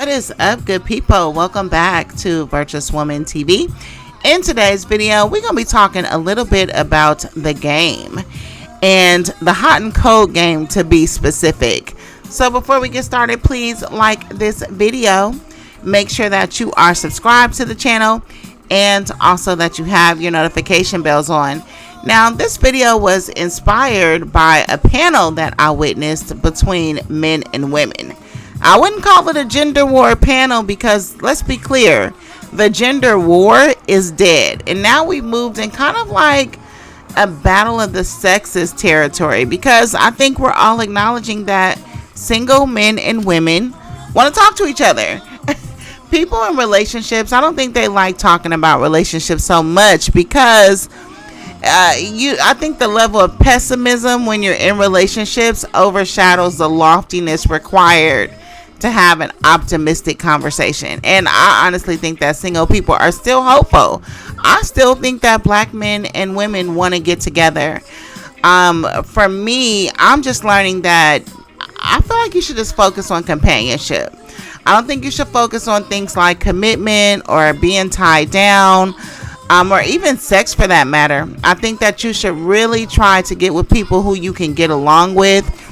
What is up, good people? Welcome back to Virtuous Woman TV. In today's video, we're going to be talking a little bit about the game and the hot and cold game, to be specific. So before we get started, please like this video. Make sure that you are subscribed to the channel and also that you have your notification bells on. Now, this video was inspired by a panel that I witnessed between men and women. I wouldn't call it a gender war panel because, let's be clear, the gender war is dead. And now we've moved in kind of like a battle of the sexes territory, because I think we're all acknowledging that single men and women want to talk to each other. People in relationships, I don't think they like talking about relationships so much because I think the level of pessimism when you're in relationships overshadows the loftiness required to have an optimistic conversation. And I honestly think that single people are still hopeful. I still think that black men and women want to get together. For me, I'm just learning that I feel like you should just focus on companionship. I don't think you should focus on things like commitment or being tied down, or even sex for that matter. I think that you should really try to get with people who you can get along with,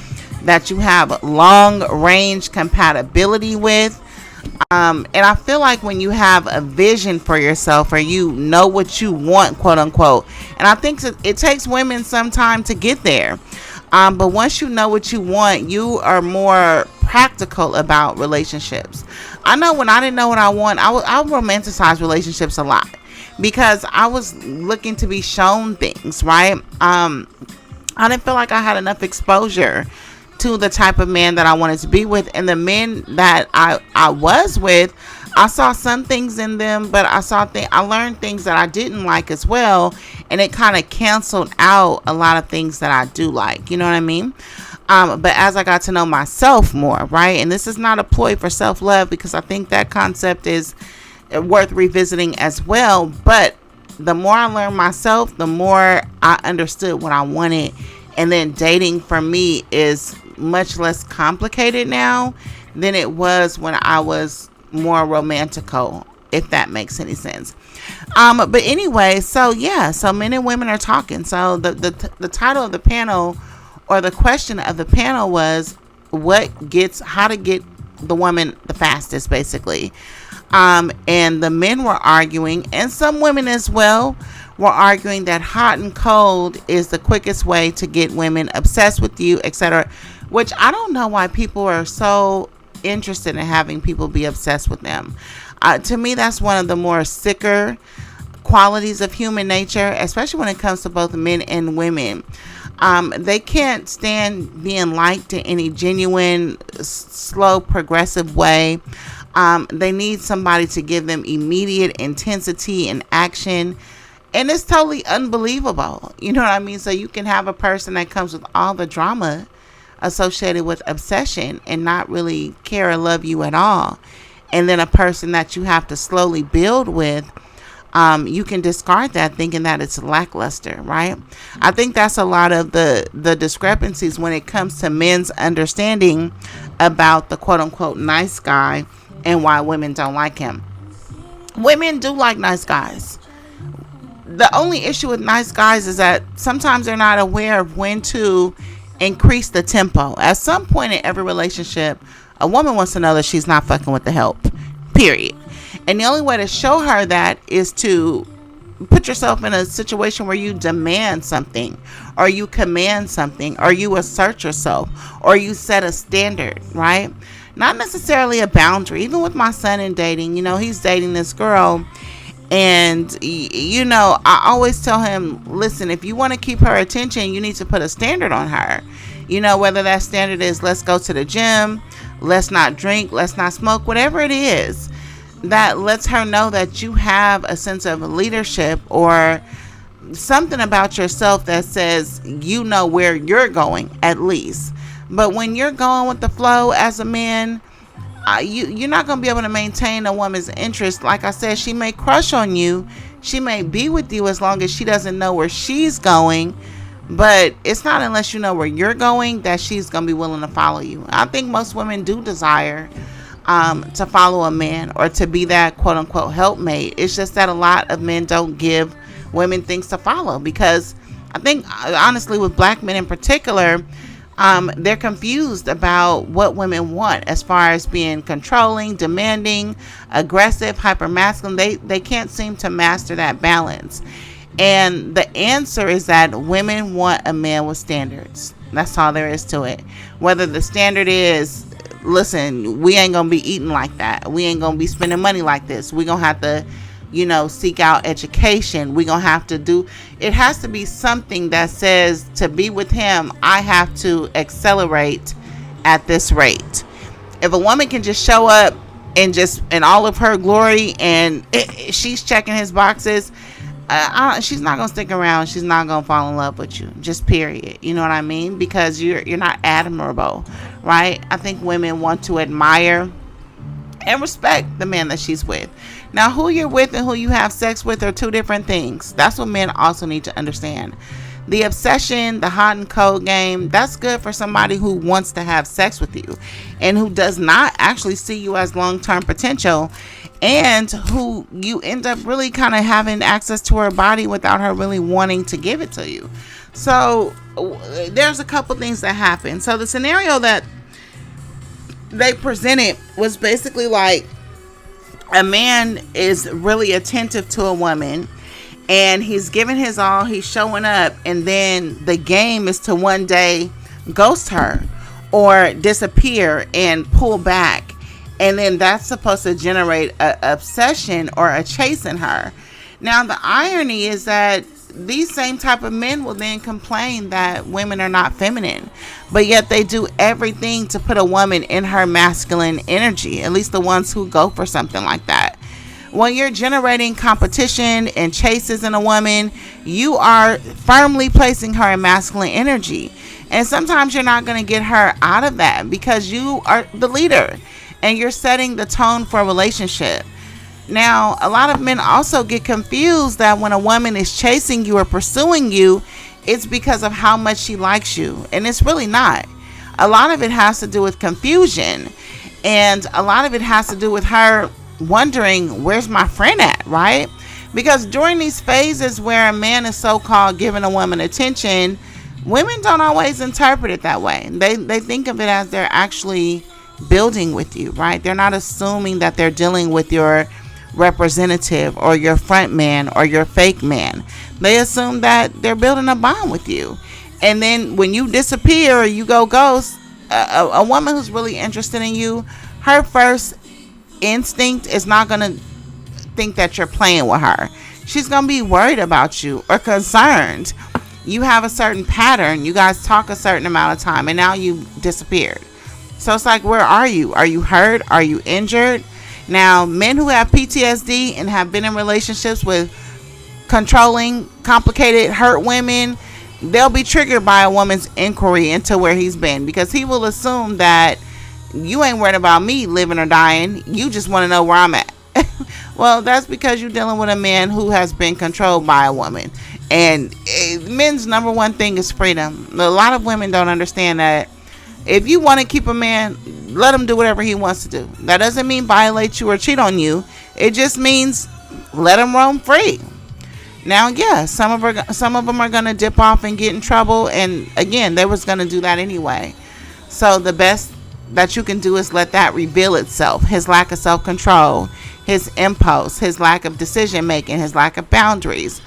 that you have long range compatibility with. And I feel like when you have a vision for yourself, or you know what you want, quote unquote, and I think it takes women some time to get there. But once you know what you want, you are more practical about relationships. I know when I didn't know what I want, I romanticize relationships a lot because I was looking to be shown things, right? I didn't feel like I had enough exposure to the type of man that I wanted to be with. And the men that I was with, I saw some things in them, but I learned things that I didn't like as well, and it kind of canceled out a lot of things that I do like, you know what I mean? But as I got to know myself more, right, and this is not a ploy for self-love, because I think that concept is worth revisiting as well, but the more I learned myself, the more I understood what I wanted. And then dating for me is much less complicated now than it was when I was more romantical, if that makes any sense. But anyway, so men and women are talking. So the title of the panel, or the question of the panel, was how to get the woman the fastest, basically. And the men were arguing, and some women as well were arguing, that hot and cold is the quickest way to get women obsessed with you, etc. Which I don't know why people are so interested in having people be obsessed with them. To me, that's one of the more sicker qualities of human nature, especially when it comes to both men and women. They can't stand being liked in any genuine, slow, progressive way. They need somebody to give them immediate intensity and action. And it's totally unbelievable. You know what I mean? So you can have a person that comes with all the drama associated with obsession and not really care or love you at all. And then a person that you have to slowly build with, you can discard that thinking that it's lackluster, right? I think that's a lot of the discrepancies when it comes to men's understanding about the quote unquote nice guy and why women don't like him. Women do like nice guys. The only issue with nice guys is that sometimes they're not aware of when to increase the tempo. At some point in every relationship, a woman wants to know that she's not fucking with the help, period. And the only way to show her that is to put yourself in a situation where you demand something, or you command something, or you assert yourself, or you set a standard, right? Not necessarily a boundary. Even with my son in dating, he's dating this girl, and I always tell him, listen, if you want to keep her attention, you need to put a standard on her. Whether that standard is, let's go to the gym, let's not drink, let's not smoke, whatever it is, that lets her know that you have a sense of leadership, or something about yourself that says you know where you're going, at least. But when you're going with the flow as a man, you're not going to be able to maintain a woman's interest. Like I said, she may crush on you, she may be with you as long as she doesn't know where she's going, but it's not unless you know where you're going that she's going to be willing to follow you. I think most women do desire to follow a man or to be that quote unquote helpmate. It's just that a lot of men don't give women things to follow, because I think honestly with black men in particular, they're confused about what women want as far as being controlling, demanding, aggressive, hypermasculine. They can't seem to master that balance. And the answer is that women want a man with standards. That's all there is to it. Whether the standard is, listen, we ain't gonna be eating like that. We ain't gonna be spending money like this. We gonna have to, seek out education. We gonna have to do, it has to be something that says to be with him, I have to accelerate at this rate. If a woman can just show up and just in all of her glory and she's checking his boxes, she's not gonna stick around. She's not gonna fall in love with you. Just period. You know what I mean? Because you're not admirable, right? I think women want to admire and respect the man that she's with. Now, who you're with and who you have sex with are two different things. That's what men also need to understand. The obsession, the hot and cold game, that's good for somebody who wants to have sex with you and who does not actually see you as long-term potential, and who you end up really kind of having access to her body without her really wanting to give it to you. So there's a couple things that happen. So the scenario that they presented was basically like a man is really attentive to a woman and he's giving his all, he's showing up, and then the game is to one day ghost her or disappear and pull back, and then that's supposed to generate an obsession or a chase in her. Now the irony is that these same type of men will then complain that women are not feminine, but yet they do everything to put a woman in her masculine energy, at least the ones who go for something like that. When you're generating competition and chases in a woman, you are firmly placing her in masculine energy. And sometimes you're not going to get her out of that because you are the leader and you're setting the tone for a relationship. Now, a lot of men also get confused that when a woman is chasing you or pursuing you, it's because of how much she likes you. And it's really not. A lot of it has to do with confusion. And a lot of it has to do with her wondering, where's my friend at, right? Because during these phases where a man is so-called giving a woman attention, women don't always interpret it that way. They think of it as they're actually building with you, right? They're not assuming that they're dealing with your representative or your front man or your fake man. They assume that they're building a bond with you. And then when you disappear or you go ghost, a woman who's really interested in you, her first instinct is not going to think that you're playing with her. She's going to be worried about you or concerned. You have a certain pattern. You guys talk a certain amount of time and now you disappeared. So it's like, where are you? Are you hurt? Are you injured? Now, men who have PTSD and have been in relationships with controlling, complicated, hurt women, they'll be triggered by a woman's inquiry into where he's been, because he will assume that you ain't worried about me living or dying. You just want to know where I'm at. Well, that's because you're dealing with a man who has been controlled by a woman. And men's number one thing is freedom. A lot of women don't understand that. If you want to keep a man, let him do whatever he wants to do. That doesn't mean violate you or cheat on you. It just means let him roam free. Now, yeah, some of them are going to dip off and get in trouble. And again, they was going to do that anyway. So the best that you can do is let that reveal itself. His lack of self-control, his impulse, his lack of decision making, his lack of boundaries.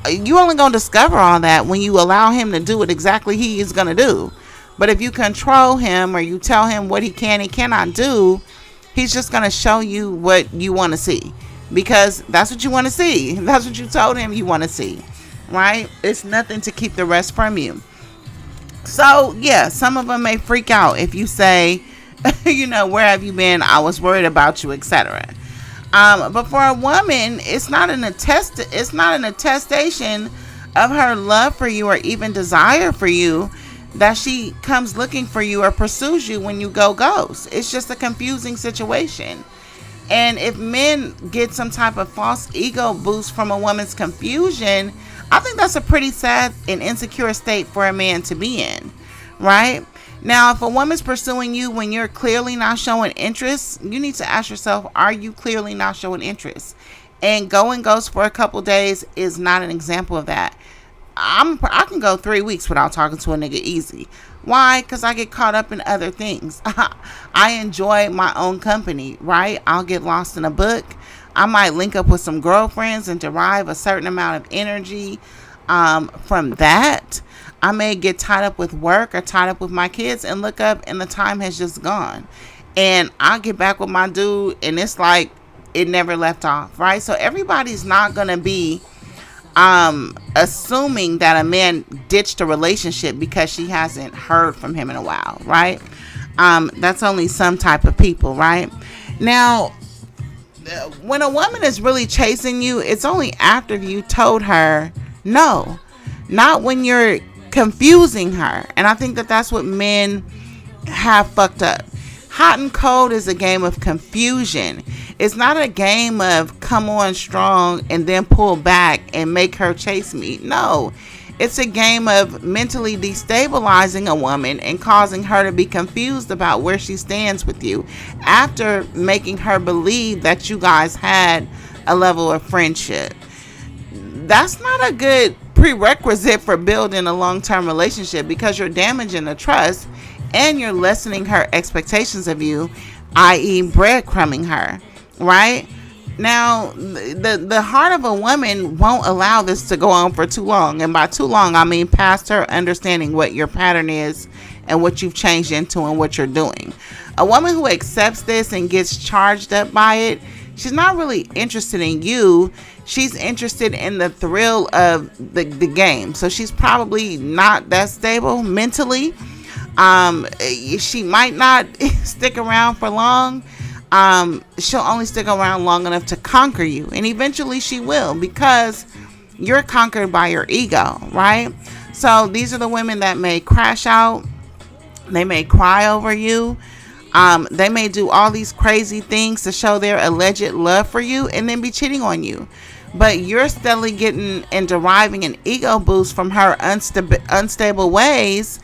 You only going to discover all that when you allow him to do what exactly he is going to do. But if you control him or you tell him what he can and cannot do, he's just going to show you what you want to see, because that's what you want to see. That's what you told him you want to see, right? It's nothing to keep the rest from you. So, yeah, some of them may freak out if you say, where have you been? I was worried about you, etc. But for a woman, it's not an attestation of her love for you or even desire for you that she comes looking for you or pursues you when you go ghost. It's just a confusing situation. And if men get some type of false ego boost from a woman's confusion, I think that's a pretty sad and insecure state for a man to be in, right? Now, if a woman's pursuing you when you're clearly not showing interest, you need to ask yourself, are you clearly not showing interest? And going ghost for a couple days is not an example of that. I can go 3 weeks without talking to a nigga easy. Why? Because I get caught up in other things. I enjoy my own company, right? I'll get lost in a book. I might link up with some girlfriends and derive a certain amount of energy from that. I may get tied up with work or tied up with my kids and look up and the time has just gone. And I'll get back with my dude and it's like it never left off, right? So everybody's not going to be assuming that a man ditched a relationship because she hasn't heard from him in a while, right? That's only some type of people, right? Now, when a woman is really chasing you, it's only after you told her no, not when you're confusing her. And I think that that's what men have fucked up. Hot and cold is a game of confusion. It's not a game of come on strong and then pull back and make her chase me. No, it's a game of mentally destabilizing a woman and causing her to be confused about where she stands with you after making her believe that you guys had a level of friendship. That's not a good prerequisite for building a long-term relationship because you're damaging the trust and you're lessening her expectations of you, i.e. breadcrumbing her, right? Now, the heart of a woman won't allow this to go on for too long. And by too long, I mean past her understanding what your pattern is and what you've changed into and what you're doing. A woman who accepts this and gets charged up by it, she's not really interested in you. She's interested in the thrill of the game. So she's probably not that stable mentally. She might not stick around for long. She'll only stick around long enough to conquer you. And eventually she will because you're conquered by your ego, right? So these are the women that may crash out. They may cry over you. They may do all these crazy things to show their alleged love for you and then be cheating on you. But you're steadily getting and deriving an ego boost from her unstable ways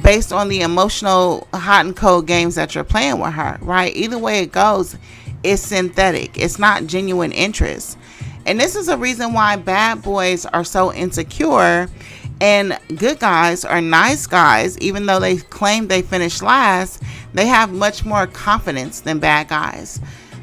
based on the emotional hot and cold games that you're playing with her, right? Either way it goes, it's synthetic. It's not genuine interest. And this is a reason why bad boys are so insecure and good guys or nice guys, even though they claim they finished last, they have much more confidence than bad guys.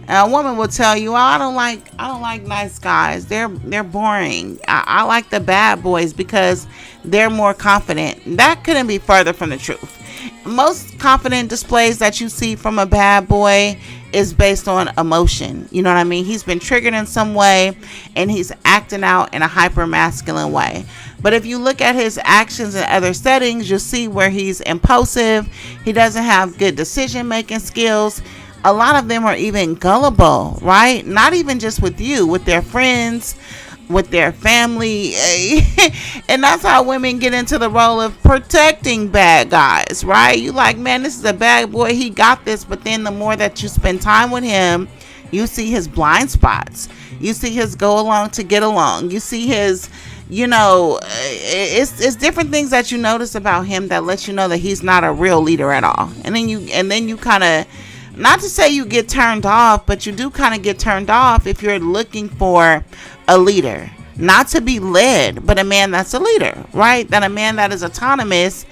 And a woman will tell you, oh, I don't like nice guys. They're boring. I like the bad boys because they're more confident. That couldn't be further from the truth. Most confident displays that you see from a bad boy is based on emotion. You know what I mean? He's been triggered in some way and he's acting out in a hyper masculine way. But if you look at his actions in other settings, you'll see where he's impulsive. He doesn't have good decision making skills. A lot of them are even gullible, right? Not even just with you, with their friends, with their family. And that's how women get into the role of protecting bad guys, right? You like, man, this is a bad boy. He got this. But then the more that you spend time with him, you see his blind spots. You see his go along to get along. You see his, it's different things that you notice about him that lets you know that he's not a real leader at all. And then you kind of, not to say you get turned off, but you do kind of get turned off if you're looking for a leader. Not to be led, but a man that's a leader, right? That a man that is autonomous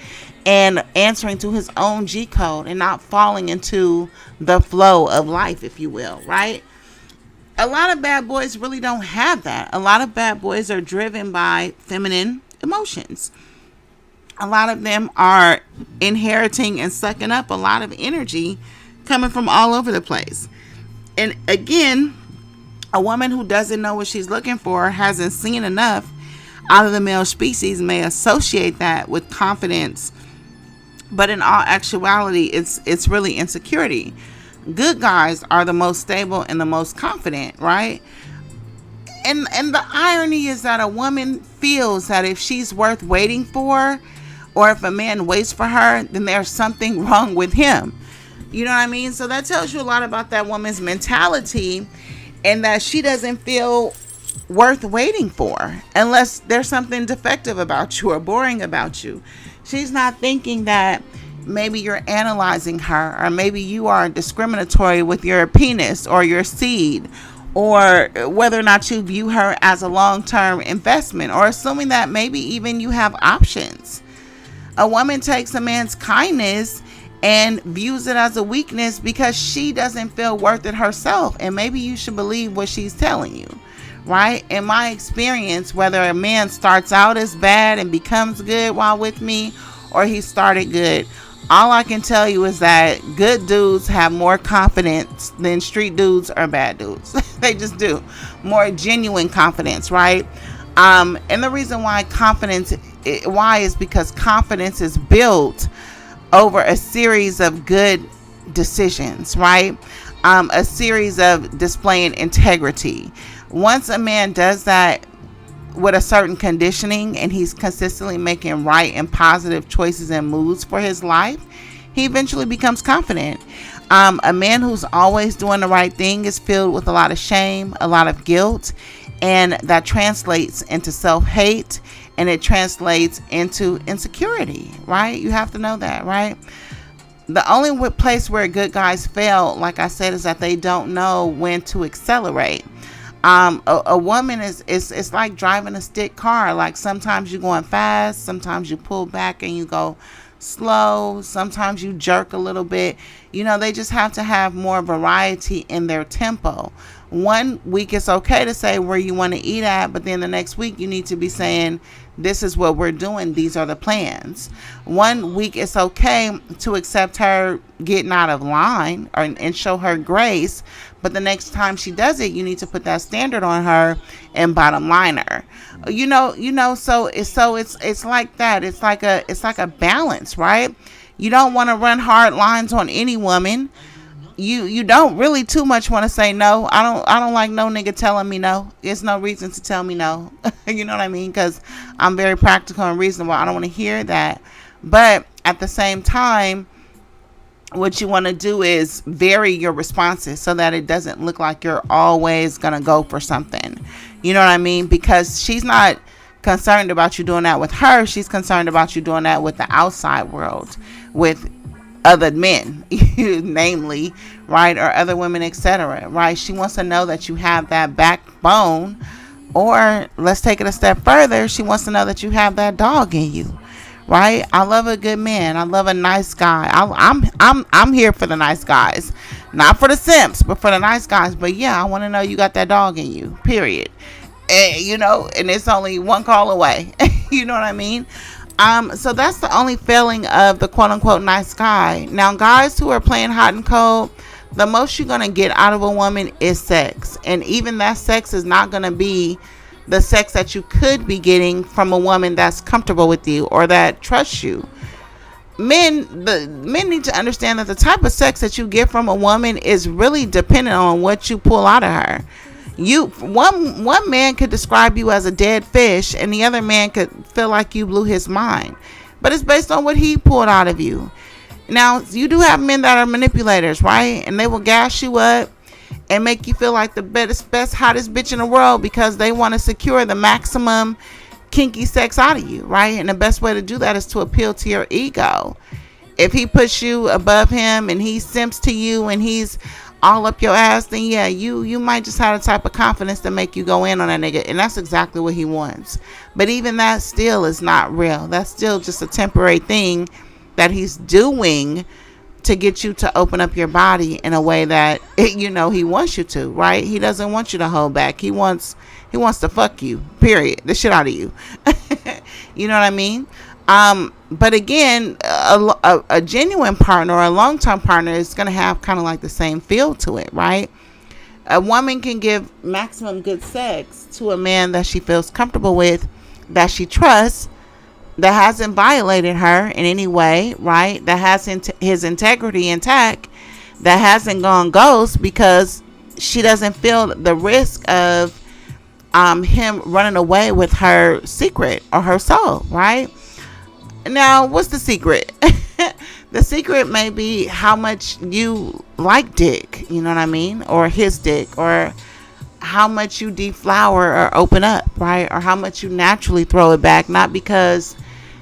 and answering to his own G code and not falling into the flow of life, if you will, right? A lot of bad boys really don't have that. A lot of bad boys are driven by feminine emotions. A lot of them are inheriting and sucking up a lot of energy coming from all over the place. And again, a woman who doesn't know what she's looking for, hasn't seen enough out of the male species, may associate that with confidence, but in all actuality, it's really insecurity. Good guys are the most stable and the most confident, right? And the irony is that a woman feels that if she's worth waiting for, or if a man waits for her, then there's something wrong with him. You know what I mean? So that tells you a lot about that woman's mentality, and that she doesn't feel worth waiting for unless there's something defective about you or boring about you. She's not thinking that maybe you're analyzing her, or maybe you are discriminatory with your penis or your seed, or whether or not you view her as a long-term investment, or assuming that maybe even you have options. A woman takes a man's kindness and views it as a weakness because she doesn't feel worth it herself, and maybe you should believe what she's telling you, right? In my experience, whether a man starts out as bad and becomes good while with me, or he started good, all I can tell you is that good dudes have more confidence than street dudes or bad dudes. They just do. More genuine confidence, right? And the reason why is because confidence is built over a series of good decisions, right? A series of displaying integrity. Once a man does that with a certain conditioning, and he's consistently making right and positive choices and moves for his life, he eventually becomes confident. A man who's always doing the right thing is filled with a lot of shame, a lot of guilt, and that translates into self-hate, and it translates into insecurity, right? You have to know that, right? The only place where good guys fail, like I said, is that they don't know when to accelerate. A woman it's like driving a stick car. Like, sometimes you're going fast, sometimes you pull back and you go slow, sometimes you jerk a little bit. They just have to have more variety in their tempo. One week it's okay to say where you want to eat at, but then the next week you need to be saying, this is what we're doing, these are the plans. One week it's okay to accept her getting out of line and show her grace, but the next time she does it, you need to put that standard on her and bottom line her. So it's like that. It's like a balance, right? You don't want to run hard lines on any woman. You don't really too much want to say no. I don't like no nigga telling me no. There's no reason to tell me no. You know what I mean? Because I'm very practical and reasonable. I don't want to hear that. But at the same time, what you want to do is vary your responses so that it doesn't look like you're always going to go for something. You know what I mean? Because she's not concerned about you doing that with her. She's concerned about you doing that with the outside world, with other men, namely, right, or other women, etc., right? She wants to know that you have that backbone, or let's take it a step further, she wants to know that you have that dog in you, right? I love a good man. I love a nice guy. I'm here for the nice guys, not for the simps, but for the nice guys. But yeah, I want to know you got that dog in you, period. And it's only one call away. You know what I mean? So that's the only failing of the quote unquote nice guy. Now, guys who are playing hot and cold, the most you're going to get out of a woman is sex. And even that sex is not going to be the sex that you could be getting from a woman that's comfortable with you or that trusts you. Men need to understand that the type of sex that you get from a woman is really dependent on what you pull out of her. One man could describe you as a dead fish, and the other man could feel like you blew his mind, but it's based on what he pulled out of you. Now, you do have men that are manipulators, right? And they will gas you up and make you feel like the best hottest bitch in the world because they want to secure the maximum kinky sex out of you, right? And the best way to do that is to appeal to your ego. If he puts you above him and he simps to you and he's all up your ass, then yeah, you might just have the type of confidence to make you go in on that nigga, and that's exactly what he wants. But even that still is not real. That's still just a temporary thing that he's doing to get you to open up your body in a way that he wants you to, right? He doesn't want you to hold back. He wants to fuck you, period, the shit out of you. You know what I mean? But again, a genuine partner or a long-term partner is going to have kind of like the same feel to it, right? A woman can give maximum good sex to a man that she feels comfortable with, that she trusts, that hasn't violated her in any way, right? That has his integrity intact, that hasn't gone ghost because she doesn't feel the risk of him running away with her secret or her soul, right? Now, what's the secret? The secret may be how much you like dick, you know what I mean? Or his dick, or how much you deflower or open up, right? Or how much you naturally throw it back, not because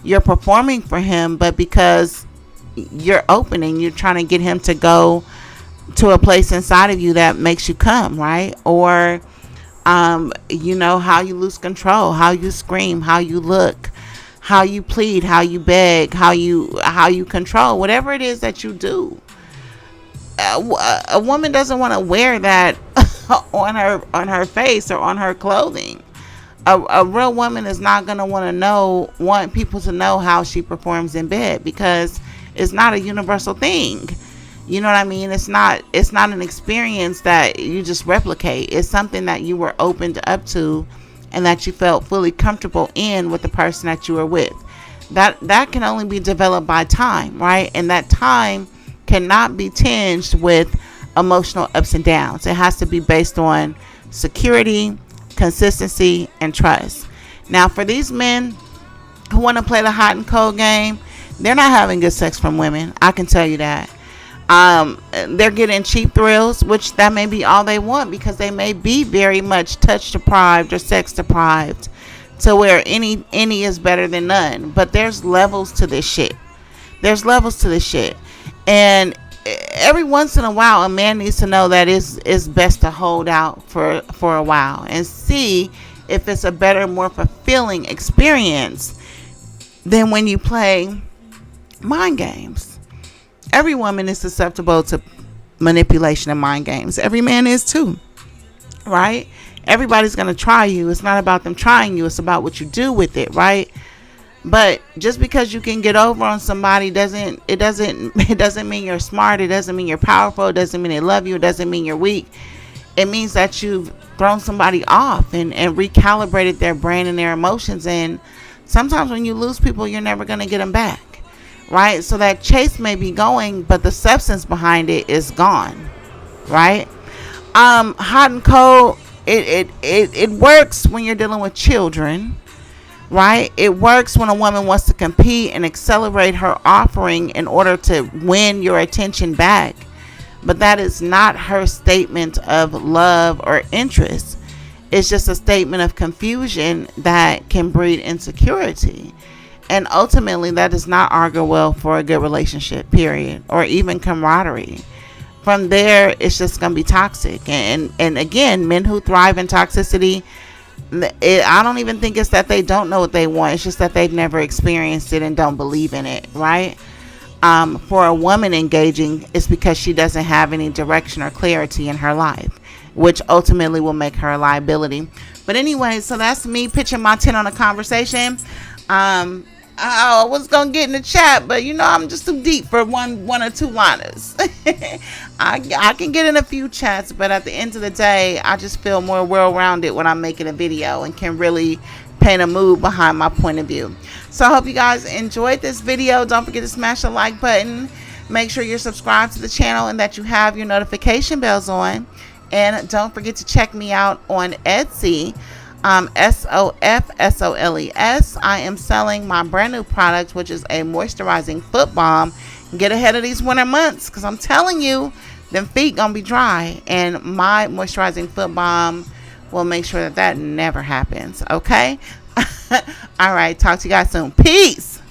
you're performing for him, but because you're open and you're trying to get him to go to a place inside of you that makes you come, right? Or how you lose control, how you scream, how you look, how you plead, how you beg, how you control, whatever it is that you do. A woman doesn't want to wear that on her face or on her clothing. A real woman is not going to want people to know how she performs in bed, because it's not a universal thing. You know what I mean? It's not an experience that you just replicate. It's something that you were opened up to and that you felt fully comfortable in with the person that you were with. That can only be developed by time, right? And that time cannot be tinged with emotional ups and downs. It has to be based on security, consistency, and trust. Now, for these men who want to play the hot and cold game, they're not having good sex from women. I can tell you that. They're getting cheap thrills, which that may be all they want, because they may be very much touch deprived or sex deprived, to where any is better than none. But there's levels to this shit. And every once in a while, a man needs to know that it's best to hold out for a while and see if it's a better, more fulfilling experience than when you play mind games. Every woman is susceptible to manipulation and mind games. Every man is too, right? Everybody's going to try you. It's not about them trying you. It's about what you do with it, right? But just because you can get over on somebody doesn't mean you're smart. It doesn't mean you're powerful. It doesn't mean they love you. It doesn't mean you're weak. It means that you've thrown somebody off and recalibrated their brain and their emotions. And sometimes when you lose people, you're never going to get them back, right? So that chase may be going, but the substance behind it is gone, right? Hot and cold, it works when you're dealing with children, right? It works when a woman wants to compete and accelerate her offering in order to win your attention back. But that is not her statement of love or interest. It's just a statement of confusion that can breed insecurity. And ultimately, that does not augur well for a good relationship, period, or even camaraderie. From there, it's just going to be toxic. And again, men who thrive in toxicity, I don't even think it's that they don't know what they want. It's just that they've never experienced it and don't believe in it, right? For a woman engaging, it's because she doesn't have any direction or clarity in her life, which ultimately will make her a liability. But anyway, so that's me pitching my 10 on a conversation. I was gonna get in the chat, but I'm just too deep for one or two liners. I can get in a few chats, but at the end of the day, I just feel more well-rounded when I'm making a video and can really paint a mood behind my point of view. So I hope you guys enjoyed this video. Don't forget to smash the like button. Make sure you're subscribed to the channel and that you have your notification bells on. And don't forget to check me out on Etsy. SOFSOLES. I am selling my brand new product, which is a moisturizing foot balm. Get ahead of these winter months, because I'm telling you, them feet gonna be dry, and my moisturizing foot balm will make sure that never happens. Okay. All right, talk to you guys soon. Peace.